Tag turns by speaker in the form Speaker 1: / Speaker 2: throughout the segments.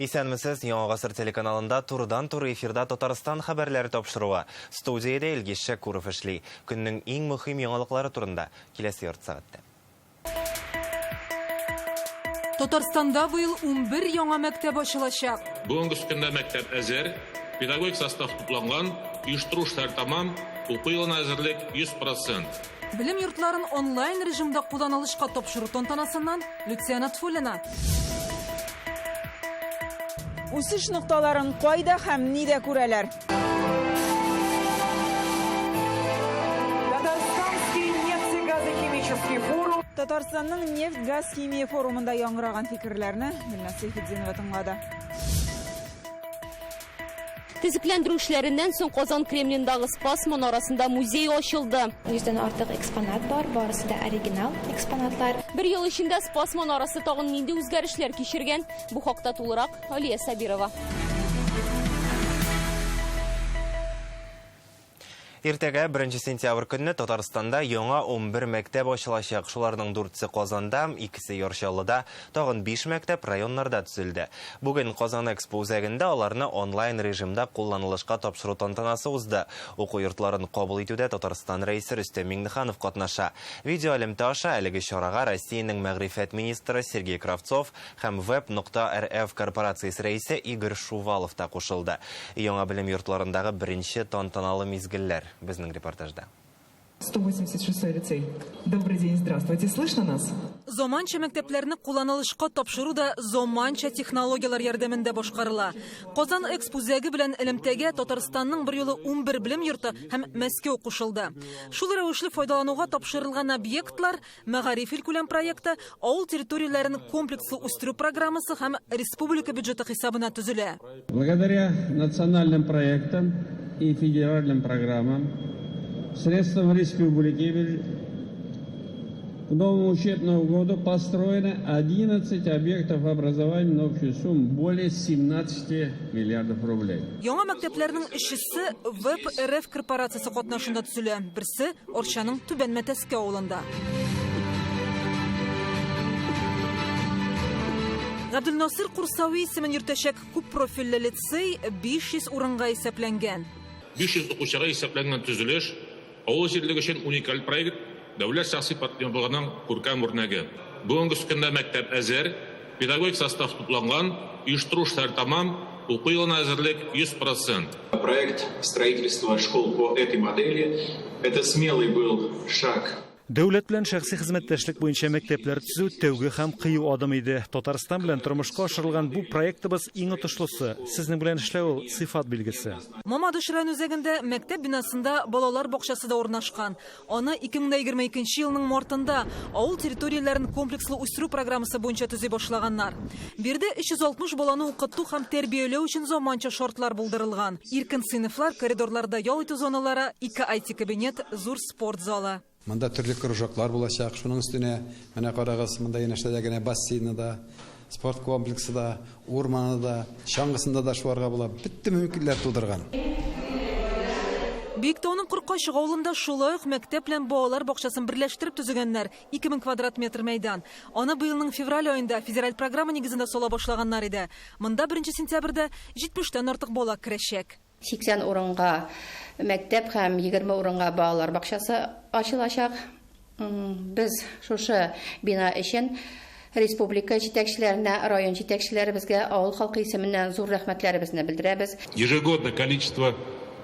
Speaker 1: Исәнмесез, Яңа Гасыр телеканалында турыдан-туры эфирда Татарстан хәбәрләре тапшыруы. Студиядә Илгиз Күров эшли. Көннең иң мөһим яңалыклары турында киләсе ярты сәгатьтә.
Speaker 2: Татарстанда быел 11 яңа мәктәп ачылачак.
Speaker 3: Бүгенге көндә мәктәп әзер, педагогик состав тупланган, оештыру эшләре тамам, уку елына әзерлек 100%.
Speaker 2: Билим йортларын онлайн режимда кулланылышка тапшыру тантанасыннан Люциана Тфулина.
Speaker 4: Үсеш нокталарын кайда һәм нидә күрәләр? Татарстанның нефть-газ химия форумында яңгыраган фикерләрне Гөлназ Сәйфетдинова тыңлады.
Speaker 5: Тезекләндерү эшләреннән соң Казан Кремлендагы Спас манарасында музей ачылды.
Speaker 6: 100дән артык экспонат бар, барысы да оригинал экспонатлар.
Speaker 5: Бер ел эчендә Спас манарасы тагын нинди үзгәрешләр кичергән? Бу хакта тулырак Алия Сабирова.
Speaker 1: Иртәгә 1 сентябрь көнне Татарстанда яңа 11 мәктәп ачылачак. Шуларның 4-се Казанда, 2-се Яршаллыда, тагын 5 мәктәп районнарда төзелде. Бүген Казан Экспо үзәгендә аларны онлайн режимда кулланылышка тапшыру тантанасы узды. Уку йортларын кабул итүдә Татарстан рәисе Рөстәм Миңнеханов катнаша. Видео элемтә аша әлеге чарага Россиянең мәгърифәт министры Сергей Кравцов һәм Web.rf корпорациясе рәисе Игорь Шувалов та кушылды. Яңа белем йортларындагы беренче тантаналы мизгелләр. Безнең репортажда.
Speaker 7: 186-й лицей. Добрый день, здравствуйте. Слышно нас?
Speaker 2: Заманча мәктәпләрне кулланылышка тапшыру да заманча технологиялар ярдәмендә башкарыла. Казан Экспо үзәге белән элемтәгә Татарстанның бер юлы 11 белем йорты һәм Мәскәү кушылды. Шул рәвешле файдалануга тапшырылган объектлар Мәгариф илкүләм проекты, авыл территорияләрен комплекслы үстерү программасы һәм республика бюджеты хисабына төзелә.
Speaker 8: Благодаря национальным проектам и федеральным программам средством республики к новому учебному году построено 11 объектов образования на общую сумму более 17 миллиардов рублей.
Speaker 2: Яңа мәктәпләрнең өчесе Web.rf корпорациясе катнашында төзелә. Берсе Орчаның Түбән Мәтәскә авылында. Габдулнасыр Курсави исемен йөртәчәк күп профильле лицей 500 урынга исәпләнгән.
Speaker 3: 500 укучыга исәпләнгән төзелеш, авыл җирлеге өчен уникаль проект, дәүләт шәхси патентлыгының күркәм үрнәге. Бүгенге көндә мәктәп әзер, педагогик состав тупланган, оештыру эшләре тамам, уку елына әзерлек 100%.
Speaker 9: Проект строительства школ по этой модели – это смелый был шаг.
Speaker 10: Дәүләт белән шәхси хезмәттәшлек буенча мәктәпләр төзү тәүге һәм кыю адым иде. Татарстан белән тормышка ашырылган бу проектыбыз иң отышлысы. Сезнең белән эшләү сыйфат билгесе.
Speaker 2: Мамадыш район үзәгендә мәктәп бинасында балалар бакчасы да урнашкан. Аны 2022 елның мартында авыл территорияләрен комплекслы үстерү программасы буенча төзи башлаганнар. Бирдә 360 баланы укыту һәм тәрбияләү өчен заманча шартлар булдырылган. Иркен сыйныфлар, коридорларда ял итү зоналары, 2 IT кабинет, зур спорт залы.
Speaker 11: Монда төрле кружоклар булачак. Шуның өстенә менә карагыз, монда янәшәдә генә бассейны да, спорт комплексы да, урманы да, чаңгысында да шуларга була. Битте мөмкинлекләр тудырган.
Speaker 2: Биектауның Куркайчык авылында шулай ук мәктәп белән балалар бакчасын берләштереп төзегәннәр. 2000 квадрат метр мәйдан. Аны быелның февраль аенда федераль программа нигезендә сала башлаганнар иде. Монда 1 сентябрьдә 70тән артык бала керәчәк.
Speaker 6: 80 урынга мәктәп һәм 20 урынга балалар бакчасы ачылачак. Без шушы бина өчен республика җитәкчеләренә, район җитәкчеләре безгә авыл халкы исеменнән зур рәхмәтләребезне белдерәбез.
Speaker 3: Ежегодно количество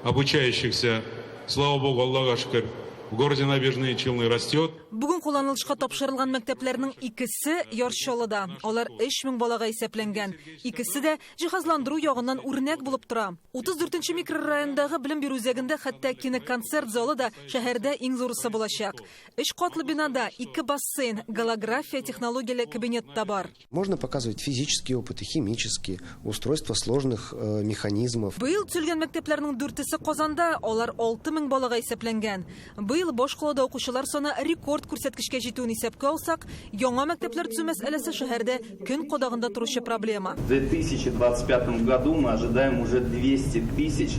Speaker 3: обучающихся, слава богу, Аллаһка шөкер, в городе Набережные Челны растет.
Speaker 2: Бүген кулланылышка тапшырылган мәктәпләрнең 2-се Яршаллыда. Алар 3000 балага исәпләнгән. 2-се дә җиһазландыру ягыннан үрнәк булып тора. 34-нче микрорайондагы белем бирү үзәгендә хәтта киноконцерт залы да шәһәрдә иң зурысы булачак. 3 катлы бинада 2 бассейн, голография технологияле кабинет та бар.
Speaker 12: Можно показывать физические опыты, химические, устройство сложных механизмов.
Speaker 2: Быел төзелгән мәктәпләрнең 4-се Казанда, алар 6000 балага исәпләнгән. Быел башкалада укучылар саны рекорд күрсәткечкә җитүен исәпкә алсак, яңа мәктәпләр төзү мәсьәләсе шәһәрдә көн кадагында торучы проблема.
Speaker 13: В 2025 году мы ожидаем уже 200 тысяч.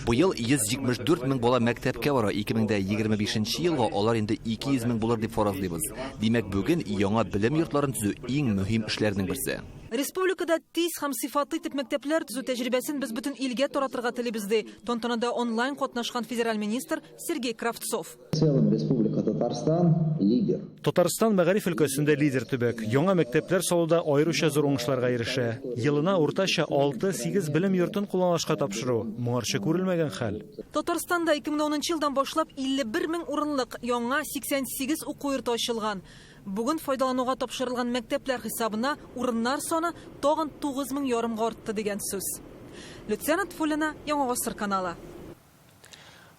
Speaker 14: Быел 174 мең бала мәктәпкә бара. 2025 елга алар инде 200 мең булыр дип фаразлыйбыз. Димәк, бүген яңа белем йортларын төзү иң мөһим эшләрнең берсе.
Speaker 2: Республикада тиз һәм сыйфатлы итеп мәктәпләр төзү тәҗрибәсен без бөтен илгә таратырга телибез ди. Тантанада онлайн катнашкан федераль министр Сергей Кравцов.
Speaker 15: В целом Республика Татарстан лидер.
Speaker 10: Татарстан мәгариф өлкәсендә лидер төбәк. Яңа мәктәпләр салуда аеруча зур уңышларга ирешә. Елына уртача 6-8 белем йортын кулланышка тапшыру моңарчы күрелмәгән хәл.
Speaker 2: Татарстанда 2010 елдан башлап 51 мең урынлык яңа 88 уку йорты ачылган. Бүген файдалануга тапшырылган мәктәпләр хисабына урыннар саны тагын 9 мең ярымга артты дигән сүз. Люциана Тфулина, Яңа Гасыр каналы.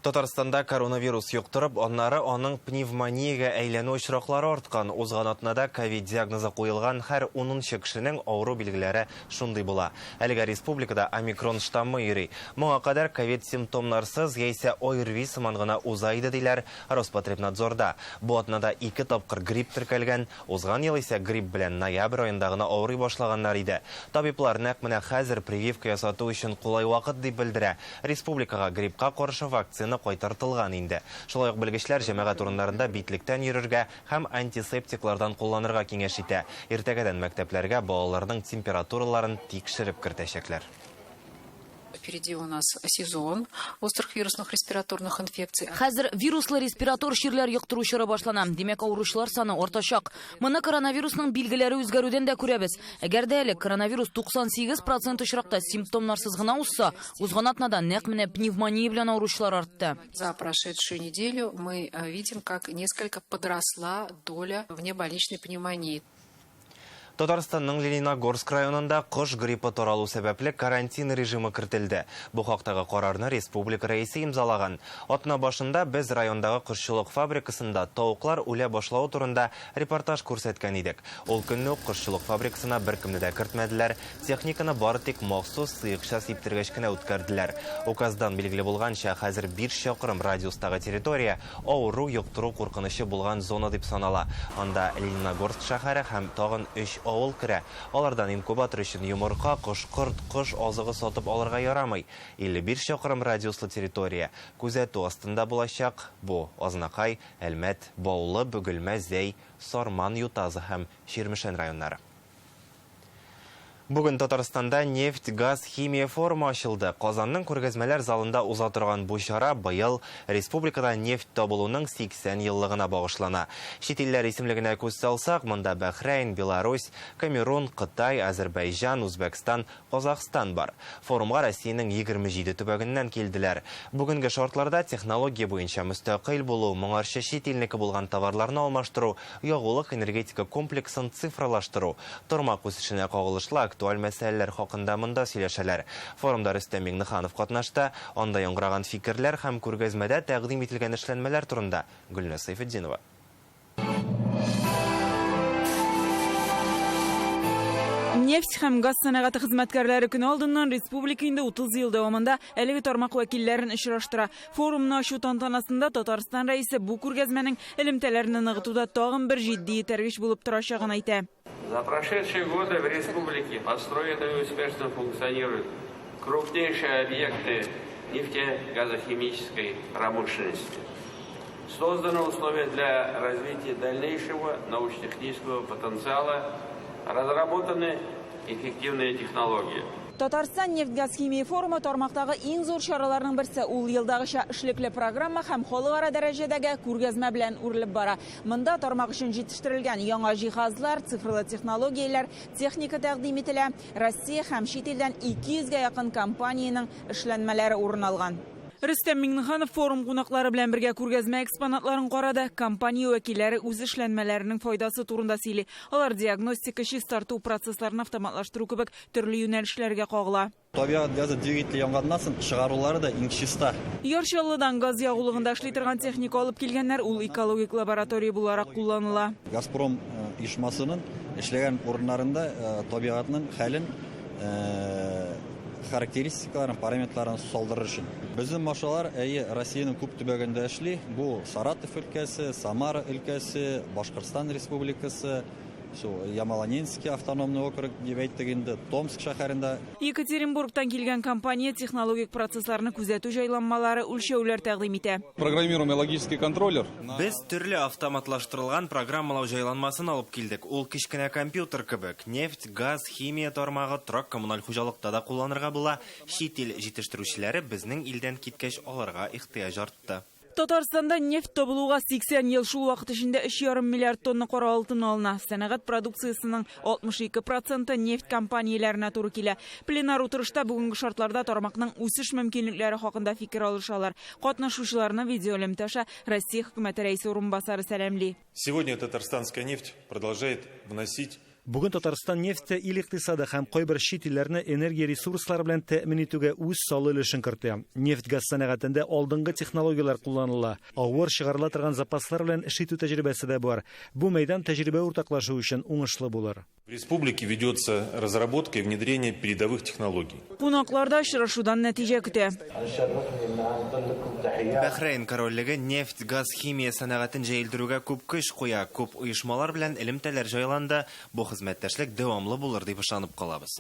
Speaker 1: Татарстанда коронавирус юктырып, аннары аның пневмониягә әйләнү очраклары арткан. Узган атнада ковид диагнозы куелган һәр 10-нчы кешенең авыру билгеләре шундый була. Әлегә республикада омикрон штаммы йөри. Моңа кадәр ковид симптомнарсыз яисә ОРВИ сыман гына уза иде диләр Роспотребнадзорда. Бу атнада 2 тапкыр грипп теркәлгән, узган ел исә грипп белән ноябрь аенда гына авырый башлаганнар иде. Табиблар нәкъ менә хәзер прививка ясату өчен кулай вакыт дип белдерә. Республикага гриппка каршы вакцина кайтартылган инде. Шулай ук белгечләр җәмәгать урыннарында битлектән йөрергә һәм антисептиклардан кулланырга киңәш итә. Иртәгәдән мәктәпләргә балаларның температураларын тикшереп кертәчәкләр.
Speaker 16: Впереди у нас сезон острых вирусных респираторных инфекций.
Speaker 17: Хәзер вируслы респиратор ширләр йоктыручылары башлана. Димәк, авыручылар саны артачак. Моны коронавирусның билгеләре үзгәрүдән дә күрәбез. Әгәр дә әле коронавирус 98% очракта симптомнарсыз гына узса, узган атнада нәкъ менә пневмония белән авыручылар артты.
Speaker 16: За прошедшую неделю мы видим, как несколько подросла доля внебольничной пневмонии.
Speaker 1: Татарстанның Лениногорск районында кош гриппы таралу сәбәпле карантин режимы кертелде. Бу хактагы карарны республика рәисе имзалаган. Атна башында без райондагы кошчылык фабрикасында тавыклар үлә башлау турында репортаж күрсәткән идек. Ул көнне кошчылык фабрикасына беркемне дә кертмәделәр. Техниканы бары тик махсус сыйыкча сиптергәч кенә үткәрделәр. Указдан билгеле булганча, хәзер 5 чакрым радиустагы территория авыру йоктыру куркынычы булган зона дип санала. Анда Лениногорск шәһәре һәм тагын 3 авыл керә. Алардан инкубатор өчен йомырка, кош-корт, кош азыгы сатып алырга ярамый. 51 чакрым радиуслы территория күзәтү астында булачак. Бу Азнакай, Әлмәт, Баулы, Бөгелмә, Зәй, Сарман, Ютазы һәм Ширмешән районнары. Бүген Татарстанда нефть, газ, химия форумы ачылды. Казанның күргәзмәләр залында уза торган бу чара быел республикада нефть табылуның 80 еллыгына багышлана. Чит илләр исемлегенә күз салсак, монда Бәхрәйн, Беларусь, Камерун, Кытай, Азәрбайҗан, Үзбәкстан, Казакстан бар. Форумга Россиянең 27 төбәгеннән килделәр. Бүгенге шартларда технология буенча мөстәкыйль булу, моңарчы чит илнеке булган товарларны алмаштыру, ягулык энергетика комплексын цифрлаштыру, тормак үсешенә кагылышлы актуаль мәсьәләләр хакында монда сөйләшәләр. Форумда Рөстәм Миңнеханов катнашты. Анда яңгыраган фикерләр һәм күргәзмәдә тәкъдим ителгән эшләнмәләр турында Гөлнә Сайфетдинова.
Speaker 4: Нефть һәм газ сәнәгате хезмәткәрләре көне алдыннан республика инде 30 ел дәвамында әлеге тармак вәкилләрен очраштыра. Форумны ачу тантанасында Татарстан рәисе бу күргәзмәнең элемтәләрен ныгытуда тагын бер җитди тәрвиш булып торачагын әйтә.
Speaker 18: За прошедшие годы в республике построены и успешно функционируют крупнейшие объекты нефтегазохимической промышленности. Созданы условия для развития дальнейшего научно-технического потенциала, разработаны эффективные технологии.
Speaker 4: Татарстан нефть-газ химия форумы тармактагы иң зур чараларның берсе. Ул елдагыча эшлекле программа һәм халыкара дәрәҗәдәге күргәзмә белән үрелеп бара. Монда тармак өчен җитештерелгән яңа җиһазлар, цифрлы технологияләр, техника тәкъдим ителә. Россия һәм чит илдән 200-гә якын компаниянең эшләнмәләре урын алган. Рөстәм Миңнеханов форум кунаклары белән бергә күргәзмә экспонатларын карады. Компания вәкилләре үз эшләнмәләренең файдасы турында сөйли. Алар диагностика, чистарту процессларын автоматлаштыру кебек төрле юнәлешләргә кагыла.
Speaker 19: Табигать газы двигатели яңганнан соң чыгарулары да иң чиста.
Speaker 4: Ярчаллыдан газ ягулыгында эшли торган техника алып килгәннәр, ул экологик лаборатория буларак кулланыла.
Speaker 19: Газпром оешмасының эшләгән урыннарында табигатның хәлен характеристикаларын, параметрларын салдырыр өчен. Безнең машалар Россиянең күп төбәгендә эшли. Бу Саратов өлкәсе, Самара өлкәсе, Башкортстан республикасы, Ямало-Ненецкий автономный округ деп әйттік енді, Томск шәһәрендә.
Speaker 4: Екатеринбургтан келген компания технологик процессларны күзәтү җайланмалары үлчәүләр тәкъдим итә.
Speaker 20: Программируемый логический контроллер.
Speaker 1: Без төрле автоматлаштырылган программалау җайланмасын алып килдек. Ул кичкенә компьютер кебек. Нефть, газ, химия тармагы, торак коммуналь хуҗалыкта да кулланырга була. Чит ил җитештерүчеләре безнең илдән киткәч аларга ихтыяҗ артты.
Speaker 4: Татарстанда нефть табылуга 80 ел шул вакыт эчендә 3,5 миллиард тонна кара алтын алына. Сәнәгать продукциясының 62% нефть компанияләренә туры килә. Пленар утырышта бүгенге шартларда тармакның үсеш мөмкинлекләре хакында фикер алышалар. Катнашучыларны видеоэлемтәшә Россия хөкүмәте рәисе урынбасары сәламли.
Speaker 21: Сегодня татарстанская нефть продолжает вносить.
Speaker 10: Бүген Татарстан нефте ил икътисады һәм кайбер чит илләрне энергия ресурслары белән тәэмин итүгә үз салым өлешен кертә. Нефть-газ сәнәгатендә алдынгы технологиялар кулланыла. Авыр чыгарыла торган запаслар белән эш итү тәҗрибәсе дә бар. Бу мәйдан тәҗрибә уртаклашу өчен уңышлы булыр.
Speaker 21: В республике ведется разработка и внедрение передовых технологий.
Speaker 4: Кунакларда очрашудан нәтиҗә көтә.
Speaker 1: Бәхрейн корольлеге нефть, газ, химия сәнәгатен җәелдерүгә күп көч куя. Күп оешмалар белән элемтәләр җайланды. Бу хезмәттәшлек дәвамлы булыр дип ышанып калабыз.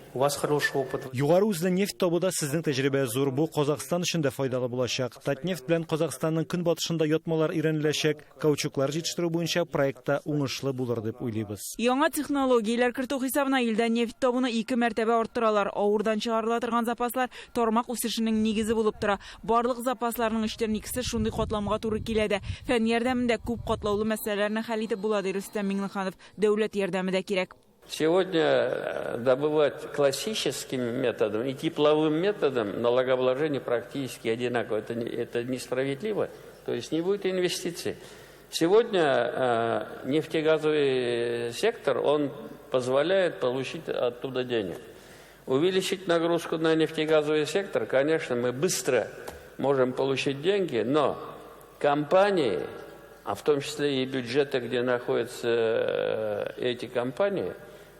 Speaker 10: Югары үзле нефть табуда сезнең тәҗрибә зур. Бу Казакстан өчен дә файдалы булачак. Татнефть белән Казакстанның көнбатышында ятмалар өйрәнеләчәк. Каучуклар җитештерү буенча проектта уңышлы булыр дип уйлыйбыз.
Speaker 4: Яңа технологияләр кертү хисабына илдә нефть табуны 2 мәртәбә арттыралар. Авырдан чыгарыла торган запаслар тармак үсешенең нигезе булып тора. Барлык запасларның 3/2 шундый катламга туры килә дә. Фән ярдәмендә күп катлаулы мәсьәләләрне хәл итеп була ди Рөстәм Миңнеханов. Дәүләт ярдәме дә кирәк.
Speaker 18: Сегодня добывать классическим методом и тепловым методом налогообложение практически одинаково. Это несправедливо, то есть не будет инвестиций. Сегодня нефтегазовый сектор, он позволяет получить оттуда денег. Увеличить нагрузку на нефтегазовый сектор, конечно, мы быстро можем получить деньги, но компании, а в том числе и бюджеты, где находятся эти компании,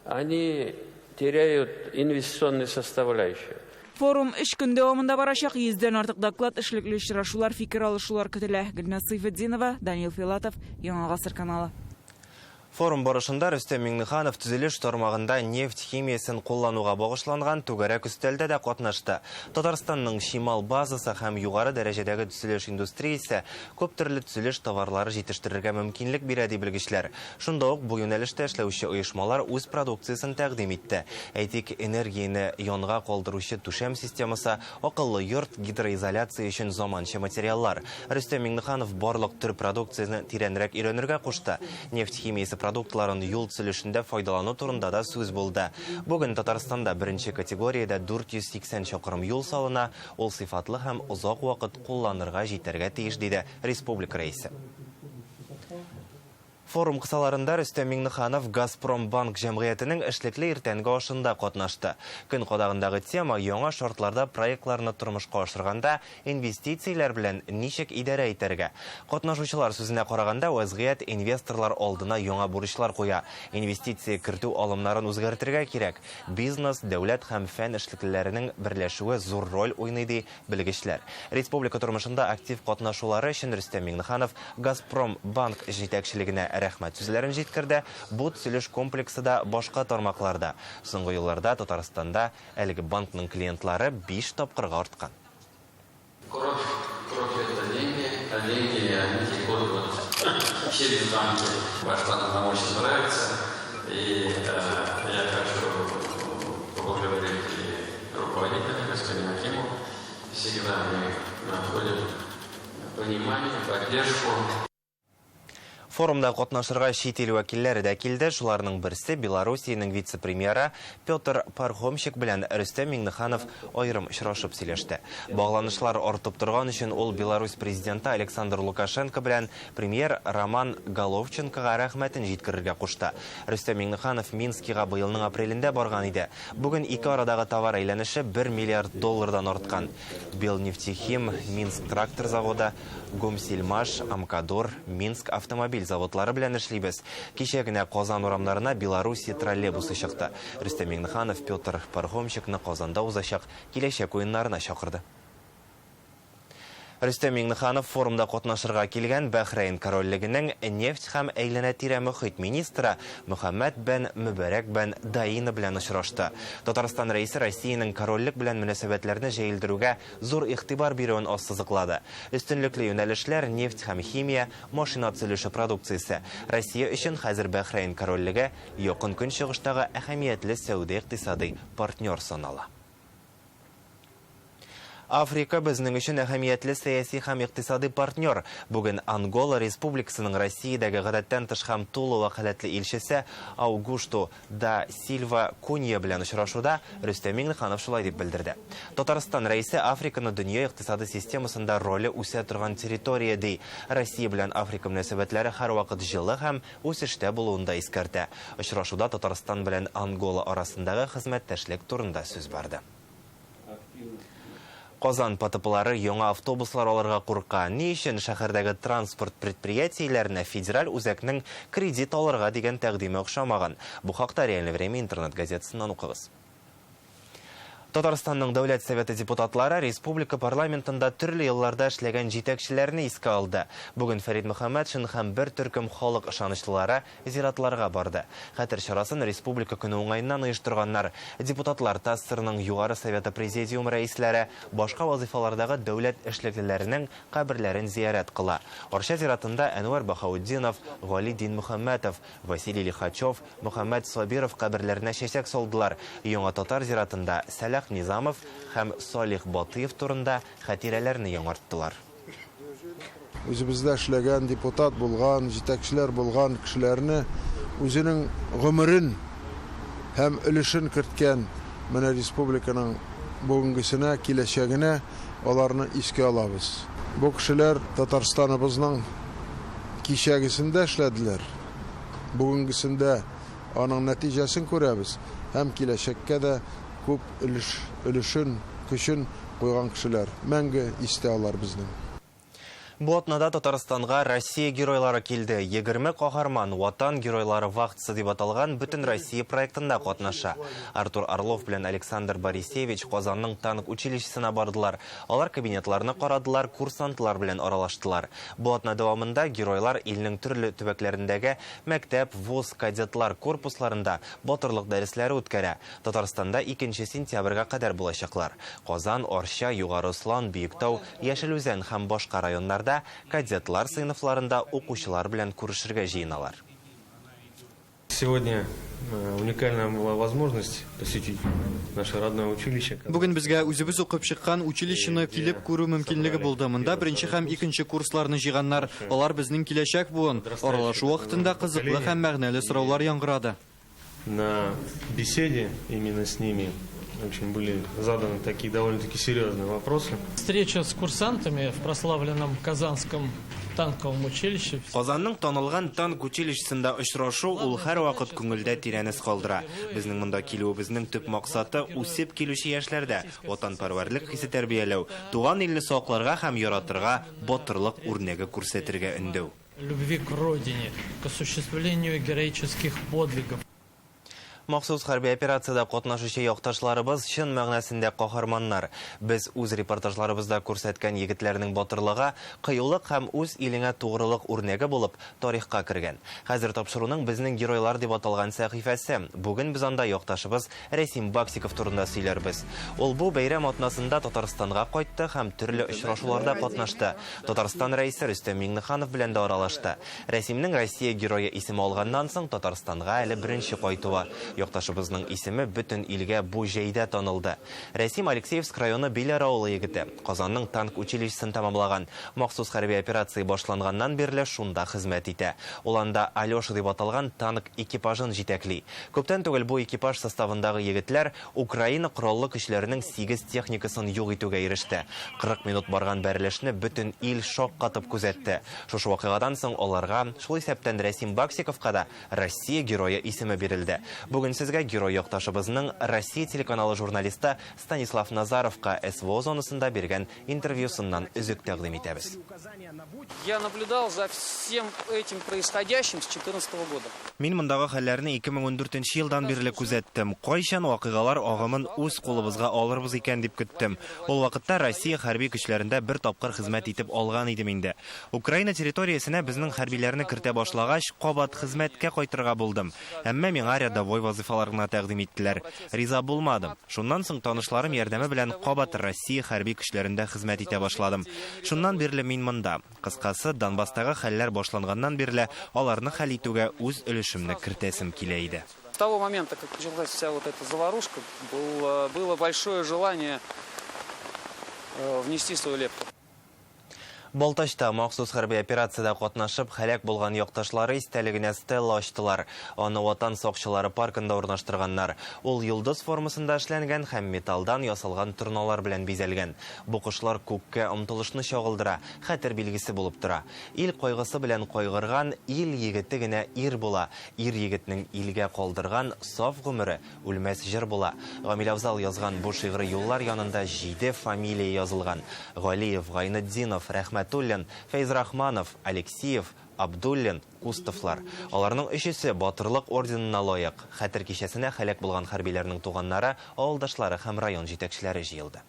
Speaker 18: они теряют инвестиционные составляющие.
Speaker 4: Форум 3 көн дәвамында барачак, 100дән артык доклад, эшлекле очрашулар, фикер алышулар көтелә. Гөлназ Сайфетдинова, Данил Филатов, Яңа Гасыр каналы.
Speaker 1: Форум барышында Рөстәм Миңнеханов төзелеш тармагында нефть химиясын куллануга багышланган түгәрәк өстәлдә дә катнашты. Татарстанның Шимал базасы һәм югары дәрәҗәдәге төзелеш индустриясе күп төрле төзелеш товарлары җитештерергә мөмкинлек бирә ди белгечләр. Шунда ук бу юнәлештә эшләүче оешмалар үз продукциясын тәкъдим итте. Әйтик, энергияны янга калдыручы түшәм системасы, акыллы йорт, гидроизоляция өчен заманча материаллар. Рөстәм Миңнеханов барлык төр продукцияны тирәнрәк өйрәнергә кушты. Нефть химиясе продуктларын юл төзелешендә файдалану турында да сүз булды. Бүген Татарстанда беренче категориядә 480 чакрым юл салына, ул сыйфатлы һәм озак вакыт кулланырга җитәргә тиеш диде республика рәисе. Форум кысаларында Рөстәм Миңнеханов Газпромбанк җәмгыятенең эшлекле иртәнге ашында катнашты. Көн кадагындагы тема яңа шартларда проектларны тормышка ашырганда инвестицияләр белән ничек идарә итәргә. Катнашучылар сүзенә караганда, вазгыять инвесторлар алдына яңа бурычлар куя. Инвестиция кертү алымнарын үзгәртергә кирәк. Бизнес, дәүләт һәм фән эшлеклеләренең берләшүе зур роль уйный ди белгечләр. Республика тормышында актив катнашулары өчен Рөстәм Миңнеханов Газпромбанк җитәкчелегенә рәхмәт сүзләрен җиткерде. Бу төзелеш комплексы да башка тармакларда. Соңгы елларда Татарстанда әлеге банкның клиентлары 5 тапкырга арткан.
Speaker 22: Кровь это деньги, они текут через банки. Ваш план нам очень нравится, и я хочу поблагодарить руководителя, господина Киму. Всегда мы находим понимание, поддержку.
Speaker 1: Форумда катнашырга чит ил вәкилләре дә килде. Шуларның берсе Белоруссиянең вице-премьеры Петр Пархомщик белән Рөстәм Миңнеханов аерым очрашып сөйләште. Багланышлар артып торган өчен ул Беларусь президенты Александр Лукашенко белән премьер Роман Головченкога рәхмәтен җиткерергә кушты. Рөстәм Миңнеханов Минскига быелның апрелендә барган иде. Бүген ике арадагы товар әйләнеше $1 миллиард арткан. Белнефтехим, Минск трактор заводы, Гомсельмаш, Амкадор, Минск автомобиль заводлары белән эшлибез. Кичә генә Казан урамнарына Белоруссия троллейбусы чыкты. Рөстәм Миңнеханов Петр Пархомщикны Казанда узачак киләчәк уеннарына чакырды. Рөстәм Миңнеханов форумда катнашырга килгән Бахрейн корольлегенең нефть һәм әйләнә-тирә мөхит министры Мөхәммәд бен Мөбарәк бен Даина белән очрашты. Татарстан рәисе Россиянең корольлек белән мөнәсәбәтләрне җәелдерүгә зур игътибар бирүен ассызыклады. Өстенлекле юнәлешләр нефть һәм химия, машина төзелеше продукциясе. Россия өчен хәзер Бахрейн корольлеге якын көнчыгыштагы әһәмиятле сәүдә-икътисади партнер санала. Африка безнең өчен әһәмиятле сәяси һәм икътисади партнер. Бүген Ангола Республикасының Россиядәге гадәттән тыш һәм тулы вәкаләтле илчесе Аугусто да Сильва Кунья белән очрашуда Рөстәм Миңнеханов шулай дип белдерде. Татарстан рәисе Африканы дөнья икътисади системасында роле үсә торган территория ди. Россия белән Африка мөнәсәбәтләре һәрвакыт җылы һәм үсештә булуында искәртә. Очрашуда Татарстан белән Ангола арасындагы хезмәттәшлек турында сүз барды. Казан ПТПлары яңа автобуслар алырга курка. Ни өчен шәһәрдәге транспорт предприятиеләренә федераль үзәкнең кредит алырга дигән тәкъдиме охшамаган. Бу хакта Реальное время интернет газетасыннан укыгыз. Татарстанның Дәүләт Советы депутатлары республика парламентында төрле елларда эшләгән җитәкчеләрне искә алды. Бүген Фәрит Мөхәммәтшин һәм бер төркем халык ышанычлылары зиратларга барды. Хәтер чарасын республика көне уңаеннан оештырганнар. Депутатлар ТАССРның югары советы президиум рәисләре башка вазифалардагы дәүләт эшлеклеләренең каберләрен зиярат кыла. Арча зиратында Әнвәр Баһаутдинов, Галидин Мөхәммәтов, Василий Лихачев, Мөхәммәд Сабиров каберләренә чәчәк салдылар. Яңа татар зиратында Сәлах Низамов һәм Салих Батыев турында хатирәләрне яңарттылар.
Speaker 5: Үзебездә эшләгән депутат булган, җитәкчеләр булган кешеләрне үзенең гомерен һәм өлешен керткән менә республиканың бүгенгесенә, киләчәгенә аларны искә алабыз. Бу кешеләр Татарстаныбызның кичәгесендә эшләделәр. Бүгенгесендә аның нәтиҗәсен күрәбез һәм киләчәккә дә күп өлешен, көчен куйган кешеләр. Мәңге истә алар безнең.
Speaker 1: Бу атнада Татарстанга Россия геройлары килде. 20 каһарман ватан геройлары вахтасы дип аталган Бөтен Россия проектында катнаша. Артур Орлов белән Александр Борисевич Казанның танк училищесына бардылар. Алар кабинетларны карадылар, курсантлар белән аралаштылар. Бу атна дәвамында геройлар илнең төрле төбәкләрендәге мәктәп, вуз, кадетлар корпусларында батырлык дәресләре үткәрә. Татарстанда 2 сентябрьгә кадәр булачаклар. Казан, Арча, Югары Услан, Биектау, Яшелүзән һәм башка районнарда кадетлар сыйныфларында укучылар белән күрешергә җыеналар.
Speaker 7: Сегодня уникальная была возможность посетить наше родное училище.
Speaker 23: Бүген безгә үзебез укып чыккан училищены килеп күрү мөмкинлеге булды. Монда беренче һәм икенче курсларны җыйганнар. Алар безнең киләчәк буын. Аралашу вакытында кызыклы һәм мәгънәле сораулар яңгырады.
Speaker 7: На беседе именно с ними очень были заданы такие довольно-таки серьезные вопросы.
Speaker 24: Встреча с курсантами в прославленном Казанском танковом училище.
Speaker 1: Казанның танылган танк училищесында очрашу ул һәрвакыт күңелдә тирәнес калдыра. Безнең монда килүебезнең төп максаты үсеп килүче яшьләрдә ватанпәрвәрлек хисе тәрбияләү, туган илне сакларга һәм яратырга, батырлык үрнәге күрсәтергә өндәү.
Speaker 24: Любви к родине, к осуществлению героических подвигов.
Speaker 1: Махсус хәрби операциядә катнашучы якташларыбыз чын мәгънәсендә каһарманнар. Без үз репортажларыбызда күрсәткән егетләрнең батырлыгы, кыюлык һәм үз иленә тугрылык үрнәге булып тарихка кергән. Хәзер тапшыруның безнең геройлар дип аталган сәхифәсе. Бүген без анда якташыбыз Рәсим Баксиков турында сөйләрбез. Ул бу бәйрәм атнасында Татарстанга кайтты һәм төрле очрашуларда катнашты. Татарстан рәисе Рөстәм Миңнеханов белән дә аралашты. Рәсимнең Россия герое исеме алганнан соң Татарстанга әле беренче кайтуы. Якташыбызның исеме бөтен илгә бу җәйдә танылды. Рәсим Алексеевск районы Биләр авылы егете. Казанның танк училищесын тәмамлаган. Махсус хәрби операция башланганнан бирле шунда хезмәт итә. Ул анда Алёша дип аталган танк экипажын җитәкли. Күптән түгел бу экипаж составындагы егетләр Украина кораллы көчләренең 8 техникасын юк итүгә иреште. 40 минут барган бәрелешне бөтен ил шок катып күзәтте. Шушы вакыйгадан соң аларга шул исәптән Рәсим Баксиковка да Россия герое исеме бирелде. Бүген сезгә герой якташыбызның Россия телеканалы журналисты Станислав Назаровка СВО зонасында биргән интервьюсыннан үзек тәкъдим итәбез.
Speaker 6: Я наблюдал за всем этим происходящим с 2014 года.
Speaker 1: Мин мондагы хәлләрне 2014 елдан бирле күзәттем. Кайчан вакыйгалар агымын үз кулыбызга алырбыз икән дип көттем. Ул вакытта Россия хәрби көчләрендә бер тапкыр хезмәт итеп алган идем инде. Украина территориясенә безнең хәрбиләрне кертә башлагач, кабат хезмәткә кайтырга булдым. Әмма миңа рядовой вазифаларына тәкъдим иттеләр. Риза булмадым. Шуннан соң танышларым ярдәме белән кабат Россия хәрби көчләрендә хезмәт итә башладым. Шуннан бирле мин монда. Кыскасы, Донбасстагы хәлләр башланганнан бирле аларны хәл итүгә үз өлешемне кертәсем килә иде.
Speaker 6: С того момента, как началась вся вот эта заварушка, было большое желание внести свою лепту.
Speaker 1: Балтачта махсус хәрби операциядә катнашып һәлак булган якташлары истәлегенә стелла ачтылар. Аны Ватан сакчылары паркында урнаштырганнар. Ул йолдыз формасында эшләнгән һәм металлдан ясалган торналар белән бизәлгән. Бу кошлар күккә омтылышны чагылдыра, хәтер билгесе булып тора. Ил кайгысы белән кайгырган ил егете генә ир була. Ир егетнең илгә калдырган саф гомере үлмәс җыр була. Гамил Авзал язган бу шигъри юллар янында 7 фамилия язылган. Галиев, Гайнетдинов, Рәхмәтуллин, Фәйзрахманов, Алексеев, Абдуллин, Кустовлар. Аларның өчесе батырлык орденына лаек. Хәтер кичәсенә һәлак булган хәрбиләрнең туганнары, авылдашлары һәм район җитәкчеләре җыелды.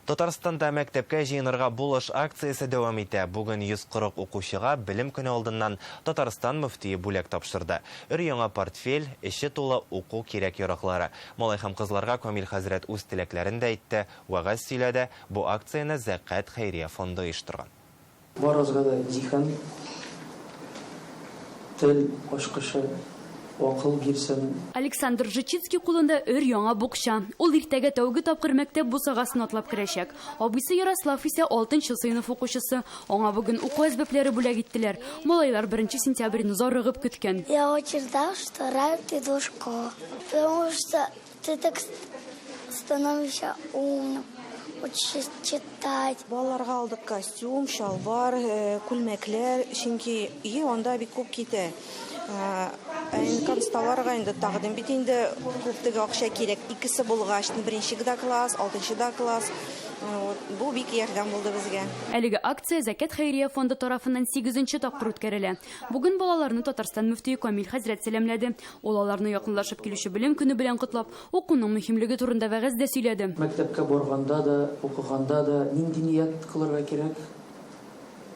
Speaker 1: Татарстанда мәктәпкә җыенырга булыш акциясе дәвам итә. Бүген 140 укучыга белем көне алдыннан Татарстан мөфтие бүләк тапшырды. Өр-яңа портфель, эче тулы уку кирәк-яраклары. Малай һәм кызларга Камил хәзрәт үз теләкләрен дә әйтте, вәгазь сөйләде. Бу акцияне Зәкәт хәйрия фонды оештырган.
Speaker 8: Барыгызга да зиһен, тел ачкычы, акыл бирсен.
Speaker 9: Александр Жичицкий кулында өр-яңа букча. Ул иртәгә тәүге тапкыр мәктәп бусагасын атлап керәчәк. Абыйсы Ярослав исә 6-нчы сыйныф укучысы. Аңа бүген уку әзбәпләре бүләк иттеләр. Малайлар 1 сентябрьне зарыгып көткән.
Speaker 11: Я очень ждал, что рано иду в школу, потому что ты так становишься умным. Учишь читать.
Speaker 25: Балаларга алдык костюм, шалбар, күлмәкләр, чөнки анда бик күп китә. Консталарга инде тагын бит инде күптеге акча кирәк. Икесе булгач, 1-нче класс, 6-нчы класс. Бу бик ярдәм булды безгә.
Speaker 9: Әлеге акция Зәкәт хәйрия фонды тарафыннан 8-нче тапкыр үткәрелә. Бүген балаларны Татарстан мөфтие Камил хәзрәт сәламләде. Ул аларны якынлашып килүче белем көне белән котлап, укуның мөһимлеге турында вәгазь дә сөйләде.
Speaker 8: Мәктәпкә барганда да, укыганда да нинди ният кылырга кирәк?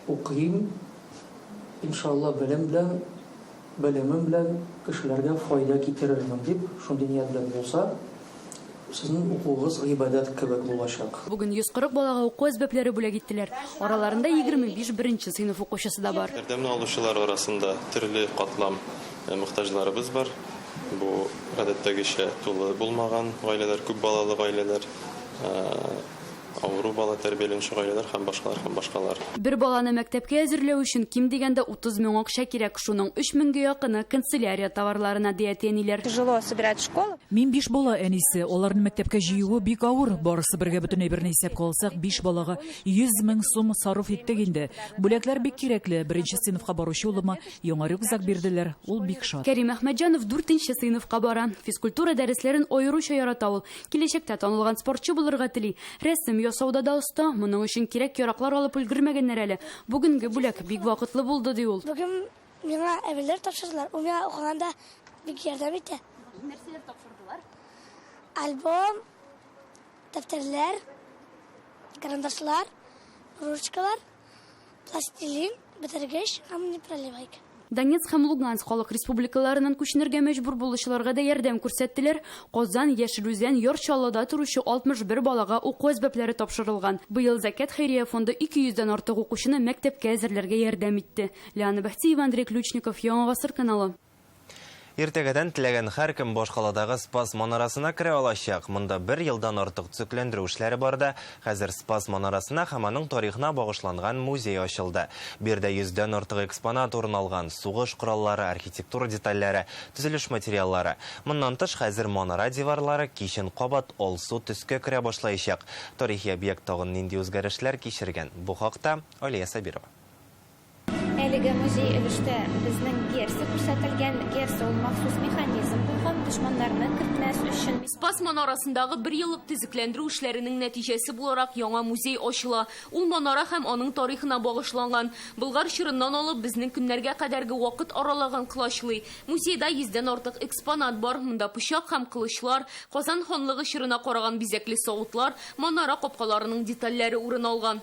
Speaker 8: Укыйм, иншалла белемем белән кешеләргә файда китерермен дип, шундый ният белән булса, сезнең укугыз гыйбадәт кебек булачак.
Speaker 9: Бүген 140 балага уку әзбәпләре бүләк иттеләр. Араларында 25 1-нче сыйныф укучысы да бар.
Speaker 26: Ярдәмне алучылар арасында төрле катлам мөхтаҗларыбыз бар. Бу гадәттәгечә тулы булмаган гаиләләр, күп балалы гаиләләр, авыру бала тәрбияләнүче гаиләләр һәм башкалар.
Speaker 9: Бер баланы мәктәпкә әзерләү өчен ким дигәндә 30 мең акча кирәк. Шуның 3 меңгә якыны канцелярия товарларына диетениләр.
Speaker 27: Тяжело собирать школу.
Speaker 28: Мин 5 бала әнисе, аларны мәктәпкә җыюы бик авыр. Барысы бергә бөтенләй берне исәпкә алсак, 5 балага 100 мең сум сарыф иттек инде. Бүләкләр бик кирәкле. 1-нче сыйныфка баручы улыма яңа рюкзак бирделәр. Ул бик шат.
Speaker 9: Кәрим Әхмәтҗанов 4-нче сыйныфка бара. Физкультура дәресләрен аеруча ярата ул. Киләчәктә танылган спортчы булырга тели. Рәсем ясауда да оста. Моның өчен кирәк яраклар алып өлгермәгәннәр әле. Бүгенге бүләк бик вакытлы булды ди ул.
Speaker 11: Бүген миңа әбиләр тапшырдылар. Ул миңа укыганда бик ярдәм итә.
Speaker 9: Нәрсәләр тапшырдылар?
Speaker 11: Альбом, дәфтәрләр, карандашлар, ручкалар, пластилин, бетергеч һәм непроливайка.
Speaker 9: Донецк һәм Луганск халык республикаларынан күченергә мәҗбүр булучыларга да ярдәм күрсәттеләр. Казан, Яшелүзән, Яр-Чаллыда торучы 61 балага уку әзбәпләре тапшырылган. Быел Зәкәт хәйрия фонды 200-дән артык укучыны мәктәпкә әзерләргә ярдәм итте. Леонид Бахтиев, Андрей Ключников, Яңа гасыр каналы.
Speaker 1: Иртәгәдән теләгән һәркем башкаладагы Спас манарасына керә алачак. Монда 1 елдан артык төзекләндерү эшләре барда. Хәзер Спас манарасына һәм аның тарихына багышланган музей ачылды. Бердә 100дән артык экспонат урын алган: сугыш кораллары, архитектура детальләре, төзелеш материаллары. Моннан тыш хәзер манара диварлары кичен кабат алсу төскә керә башлаячак. Тарихи объект тагын нинди үзгәрешләр кичергән? Бу хакта Алия Сабирова.
Speaker 2: Әлеге музей өлеште безнең герсе күрсәтелгән, герсе ул махсус механизм булган дошманнарны кертмәс өчен.
Speaker 3: Спас манарасындагы 1 еллык төзекләндерү эшләренең нәтиҗәсе буларак яңа музей ачыла. Ул манара һәм аның тарихына багышланган. Болгар чорыннан алып безнең көннәргә кадәрге вакыт аралаган кылачлый. Музейда 100дән артык экспонат бар. Монда пычак һәм кылычлар, Казан ханлыгы чорына караган бизәкле савытлар, манара капкаларының детальләре урын алган.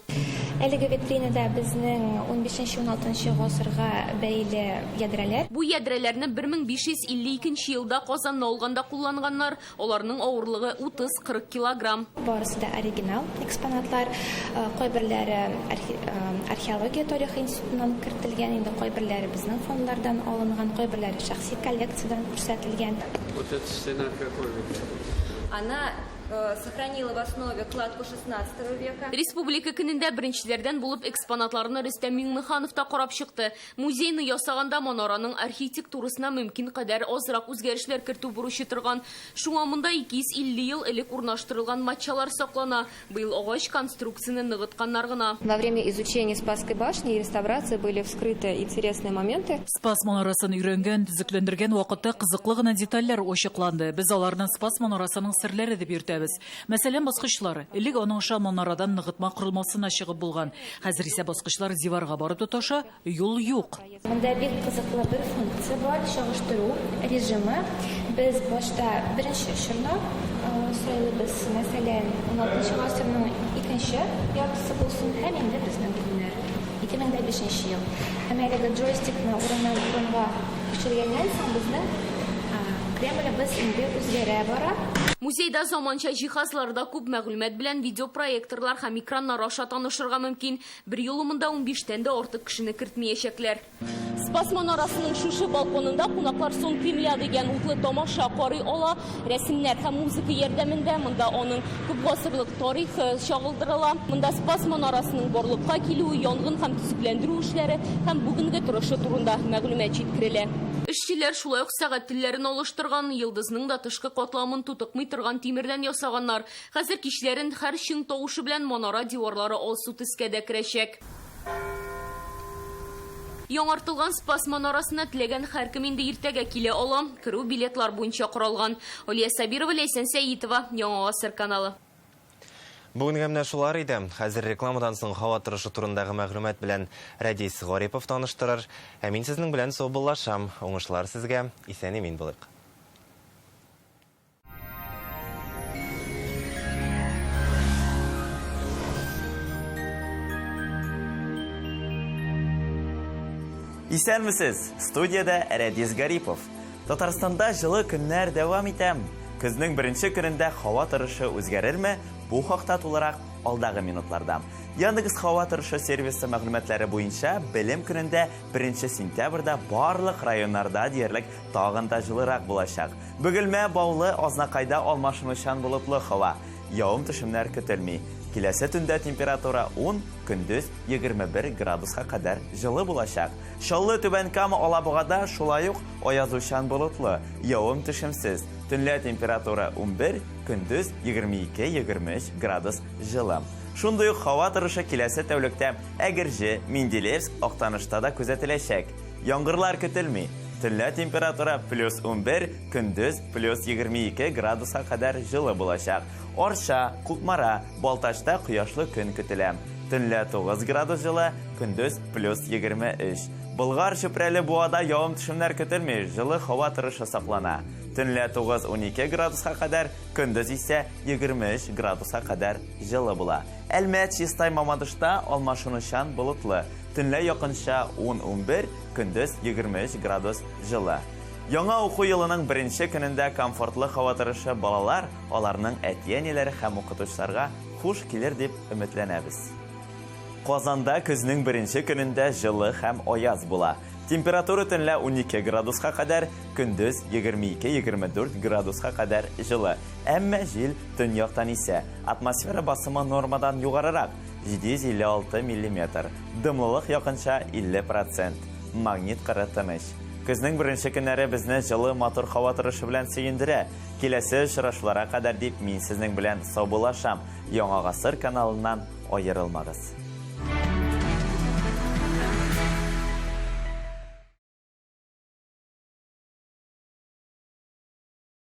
Speaker 2: Әлеге витринада безнең 15-16 гасырга бәйле ядрәләр.
Speaker 3: Бу ядрәләрне 1552 елда Казанны алганда кулланганнар. Аларның авырлыгы 30-40 килограмм.
Speaker 2: Барысы да оригинал экспонатлар. Кайберләре археология тарихы институтыннан кертелгән, инде кайберләре безнең фондлардан алынган, кайберләре шәхси коллекциядән күрсәтелгән.
Speaker 18: Вот эта стена какой век?
Speaker 2: Она сохранила в основе кладку 16 века.
Speaker 3: Республика көнендә беренчеләрдән булып экспонатларны Рөстәм Миңнеханов та карап чыкты. Музейны ясаганда манараның архитектурасына мөмкин кадәр азрак үзгәрешләр кертү бурычы торган. Шуңа монда 250 ел элек урнаштырылган матчалар саклана. Быел агач конструкцияны ныгытканнар гына.
Speaker 2: Во время изучения Спасской башни и реставрации были вскрыты интересные моменты.
Speaker 28: Спас манарасын өйрәнгән, төзекләндергән вакытта кызыклы гына детальләр ачыкланды. Без аларны Спас манарасының серләре дип йөртәбез. Мәсәлән, баскычлары. Элек аның аша манарадан ныгытма корылмасына чыгып булган. Хәзер исә баскычлар диварга барып тоташа, юл юк.
Speaker 2: Монда бик кызыклы бер функция бар, чагыштыру режимы. Без башта беренче чорны сайлыбыз, мәсәлән, 16 гасырның 2нче яртысы булсын, һәм инде безнең көннәр 2005 ел. Һәм әлеге джойстикны урынга күчергәннән соң безнең Кремлебез инде үзгәрә бара.
Speaker 3: Музейда заманча җиһазларда күп мәгълүмат белән видеопроекторлар һәм экраннар аша танышырга мөмкин. Бер юлымында 15тән дә артык кешене кертмәячәкләр. Спас манарасының шушы балконында кунаклар сон Кремля дигән утлы тамаша карый ала. Рәсемнәр һәм музыка ярдәмендә монда аның күп гасырлык тарихы чагылдырыла. Монда Спас манарасының барлыкка килүе, янгын һәм төзекләндерү эшләре һәм бүгенге торышы турында мәгълүмат җиткерелә. Эшчеләр шулай ук сәгать телләрен алыштырган, йылдызның да тышкы катламын тутыкмый торган тимердән ясаганнар. Хәзер кичләрен һәр чиң тавышы белән манара диварлары алсу төскә дә керәчәк. Яңартылган Спас манарасына теләгән һәркем инде иртәгә килә ала. Керү билетлар буенча каралган. Алия Сабирова, Ләйсән Сәйитова, Яңа Гасыр каналы.
Speaker 1: Бүгенге менә шулар иде. Хәзер рекламадан соң һава торышы турындагы мәгълүмат белән Рәдис Гарипов таныштырыр. Ә мин сезнең белән саубуллашам. Уңышлар сезгә. Исән-имин булыйк.
Speaker 12: Исәнмесез? Студияда Рәдис Гарипов. Татарстанда жылы көннәр дәвам итә. Көзнең беренче көнендә һава торышы үзгәрерме? Бу хакта тулырак алдагы минутларда. Яндекс һава торышы сервисы мәгълүматлары буенча, белем көнендә 1 сентябрьдә барлык районнарда диярлек тагын да жылырак булачак. Бөгелмә, Баулы, Азнакайда алмашынучан булыплы һава. Явым-төшемнәр көтелми. Киләсе төндә температура 10, көндез 21 градуска кадәр жылы булачак. Чаллы, Түбән Кама, Алабугада шулай ук аязучан болытлы, явым-төшемсез. Төнлә температура 11, көндез 22-23 градус жылы. Шундый ук һава торышы киләсе тәүлектә Әгерҗе, Менделеевск, Актанышта да күзәтеләчәк. Яңгырлар көтелми. Төнлә температура +11, көндез +22 градуска кадәр жылы булачак. Орша, Кукмара, Балтачта кояшлы көн көтелә. Төнлә 9 градус жылы, көндез +23. Болгар, Чүпрәле, Буада явым-төшемнәр көтелми, жылы һава торышы саклана. Төнлә 9-12 градуска кадәр, көндез исә 23 градуска кадәр жылы була. Әлмәт, Чистай, Мамадышта алмашынучан болытлы. Төнлә якынча 10-11, көндез 23 градус жылы. Яңа уку елының беренче көнендә комфортлы һава торышы балалар, аларның әти-әниләре һәм укытучыларга хуш килер дип өметләнәбез. Казанда көзнең беренче көнендә жылы һәм аяз була. Температура төнлә 12 градуска кадәр, көндез 22-24 градуска кадәр жылы. Әмма җил төньяктан исә. Атмосфера басымы нормадан югарырак, 756 мм. Дымлылык якынча 50%. Магнит кыры тыныч. Көзнең беренче көннәре безне жылы матур һава торышы белән сөендерә. Киләсе очрашуларга кадәр дип мин сезнең белән саубуллашам. Яңа Гасыр каналыннан аерылмагыз.